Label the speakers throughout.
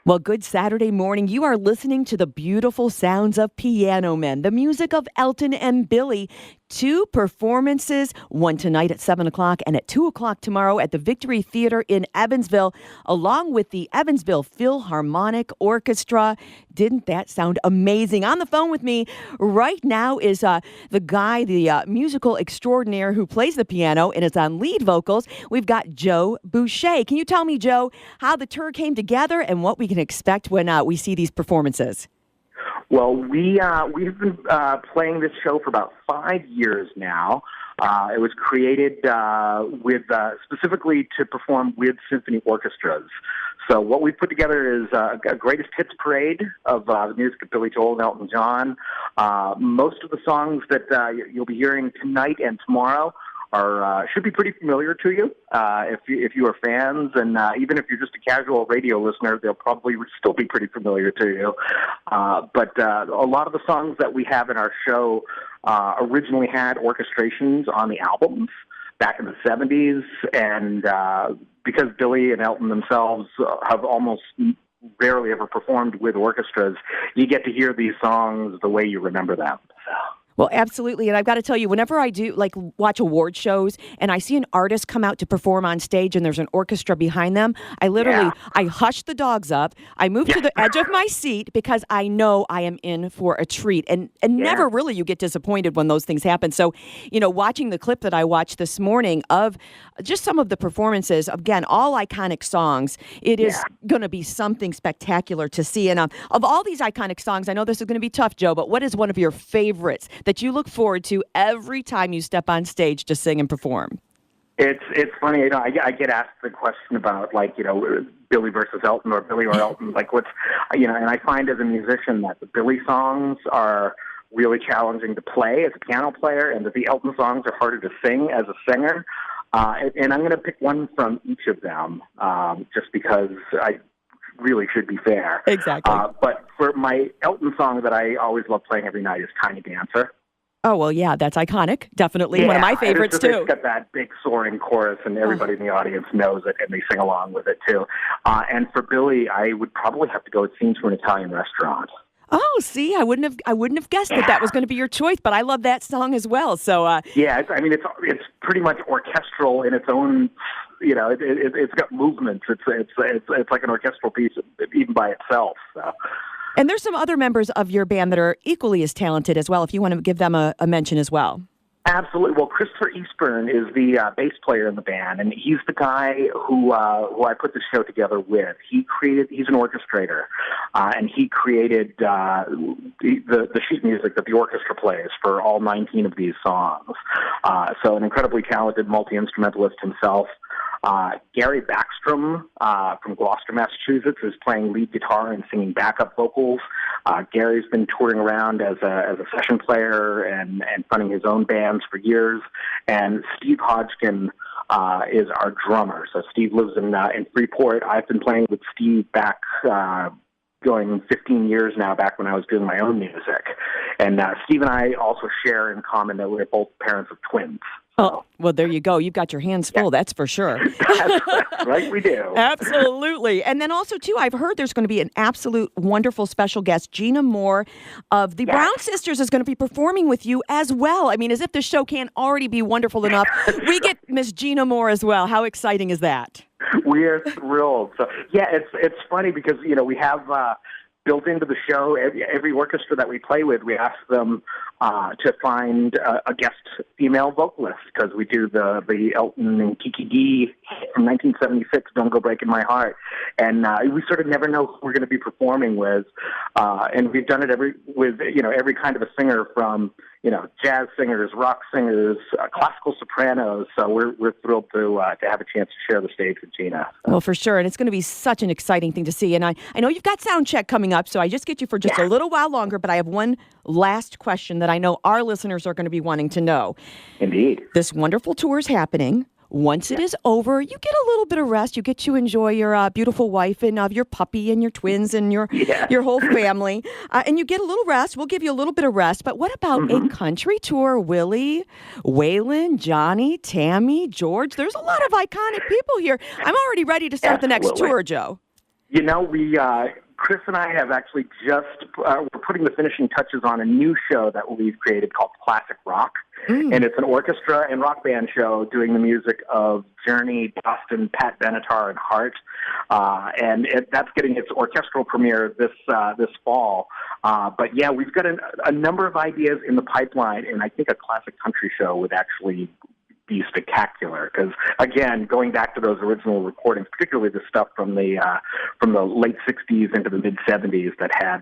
Speaker 1: Well, good Saturday morning. You are listening to the beautiful sounds of Piano Men, the music of Elton and Billy. Two performances, one tonight at 7 o'clock and at 2 o'clock tomorrow at the Victory Theater in Evansville, along with the Evansville Philharmonic Orchestra. Didn't that sound amazing? On the phone with me right now is the guy, the musical extraordinaire who plays the piano and is on lead vocals. We've got Joe Boucher. Can you tell me, Joe, how the tour came together and what we can expect when we see these performances?
Speaker 2: Well, we've been playing this show for about 5 years now. It was created with specifically to perform with symphony orchestras. So what we've put together is a greatest hits parade of the music of Billy Joel and Elton John. Most of the songs that you'll be hearing tonight and tomorrow should be pretty familiar to you if you are fans, and even if you're just a casual radio listener, they'll probably still be pretty familiar to you. But a lot of the songs that we have in our show originally had orchestrations on the albums back in the 70s, and because Billy and Elton themselves have almost rarely ever performed with orchestras, you get to hear these songs the way you remember them.
Speaker 1: Well, absolutely. And I've got to tell you, whenever I do watch award shows and I see an artist come out to perform on stage and there's an orchestra behind them, I literally, I hush the dogs up. I move to the edge of my seat because I know I am in for a treat. And never really you get disappointed when those things happen. So, watching the clip that I watched this morning of just some of the performances, again, all iconic songs, it is going to be something spectacular to see. And of all these iconic songs, I know this is going to be tough, Joe, but what is one of your favorites that you look forward to every time you step on stage to sing and perform?
Speaker 2: It's funny, I get asked the question about Billy versus Elton or Billy or Elton, and I find as a musician that the Billy songs are really challenging to play as a piano player, and that the Elton songs are harder to sing as a singer. And I'm going to pick one from each of them, just because I really should be fair.
Speaker 1: Exactly.
Speaker 2: But for my Elton song that I always love playing every night is Tiny Dancer.
Speaker 1: Oh, well, yeah, that's iconic. Definitely one of my favorites, too.
Speaker 2: It's got that big soaring chorus, and everybody in the audience knows it, and they sing along with it, too. And for Billy, I would probably have to go with Scenes from an Italian Restaurant.
Speaker 1: Oh, see, I wouldn't have guessed that was going to be your choice, but I love that song as well. So,
Speaker 2: it's pretty much orchestral in its own. It's got movements. It's like an orchestral piece, even by itself. So.
Speaker 1: And there's some other members of your band that are equally as talented as well, if you want to give them a mention as well.
Speaker 2: Absolutely. Well, Christopher Eastburn is the bass player in the band, and he's the guy who I put the show together with. He's an orchestrator, and he created the sheet music that the orchestra plays for all 19 of these songs. So an incredibly talented multi-instrumentalist himself. Gary Backstrom from Gloucester, Massachusetts, is playing lead guitar and singing backup vocals. Gary's been touring around as a session player and fronting his own bands for years. And Steve Hodgkin is our drummer. So Steve lives in Freeport. I've been playing with Steve back going 15 years now, back when I was doing my own music. And Steve and I also share in common that we're both parents of twins.
Speaker 1: Oh, well, there you go. You've got your hands full, that's for sure.
Speaker 2: That's right, we do.
Speaker 1: Absolutely. And then also, too, I've heard there's going to be an absolute wonderful special guest. Gina Moore of the Brown Sisters is going to be performing with you as well. I mean, as if the show can't already be wonderful enough. We get Miss Gina Moore as well. How exciting is that?
Speaker 2: We are thrilled. So, it's funny because, we have built into the show, every orchestra that we play with, we ask them to find a guest female vocalist, because we do the Elton and Kiki Dee from 1976, Don't Go Breaking My Heart. And we sort of never know who we're going to be performing with. And we've done it with every kind of a singer from, jazz singers, rock singers, classical sopranos. So we're thrilled to have a chance to share the stage with Gina. So.
Speaker 1: Well, for sure. And it's going to be such an exciting thing to see. And I know you've got sound check coming up, so I just get you for just a little while longer. But I have one last question that I know our listeners are going to be wanting to know.
Speaker 2: Indeed.
Speaker 1: This wonderful tour is happening. Once it is over, you get a little bit of rest. You get to enjoy your beautiful wife and your puppy and your twins and your whole family. And you get a little rest. We'll give you a little bit of rest. But what about a country tour? Willie, Waylon, Johnny, Tammy, George. There's a lot of iconic people here. I'm already ready to start the next tour, Joe.
Speaker 2: You know, Chris and I have actually we're putting the finishing touches on a new show that we've created called Classic Rock. And it's an orchestra and rock band show doing the music of Journey, Boston, Pat Benatar, and Heart. That's getting its orchestral premiere this fall. But yeah, we've got a number of ideas in the pipeline, and I think a classic country show would actually be spectacular. Because again, going back to those original recordings, particularly the stuff from the late '60s into the mid '70s that had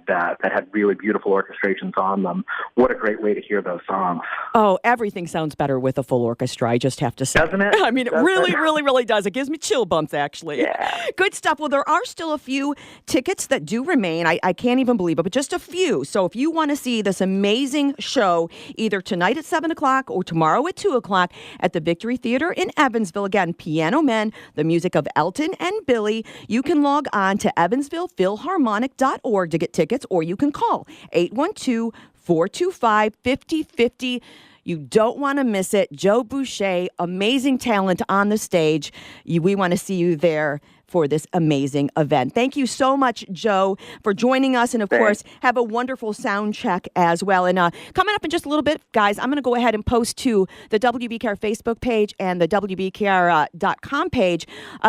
Speaker 2: really beautiful orchestrations on them. What a great way to hear those songs!
Speaker 1: Oh, everything sounds better with a full orchestra. I just have to say,
Speaker 2: doesn't it?
Speaker 1: I mean, it really does. It gives me chill bumps, actually.
Speaker 2: Yeah.
Speaker 1: Good stuff. Well, there are still a few tickets that do remain. I can't even believe it, but just a few. So if you want to see this amazing show, either tonight at 7:00 or tomorrow at 2:00 at the Victory Theater in Evansville. Again, Piano Men, the music of Elton and Billy. You can log on to evansvillephilharmonic.org to get tickets, or you can call 812-425-5050. You don't want to miss it. Joe Boucher, amazing talent on the stage. We want to see you there for this amazing event. Thank you so much, Joe, for joining us. And, of course, have a wonderful sound check as well. And coming up in just a little bit, guys, I'm going to go ahead and post to the WBKR Facebook page and the WBKR.com page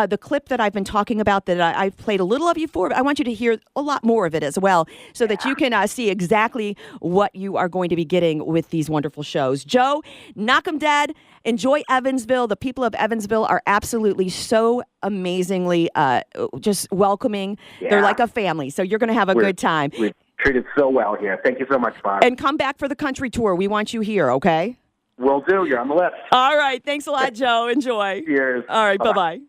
Speaker 1: the clip that I've been talking about that I've played a little of you for. But I want you to hear a lot more of it as well so that you can see exactly what you are going to be getting with these wonderful shows. Joe, knock 'em dead. Enjoy Evansville. The people of Evansville are absolutely so amazingly just welcoming. Yeah. They're like a family, so you're going to have a good time.
Speaker 2: We're treated so well here. Thank you so much, Barb.
Speaker 1: And come back for the country tour. We want you here, okay?
Speaker 2: Will do. You're on the list.
Speaker 1: All right. Thanks a lot, Joe. Enjoy.
Speaker 2: Cheers.
Speaker 1: All right. Bye-bye.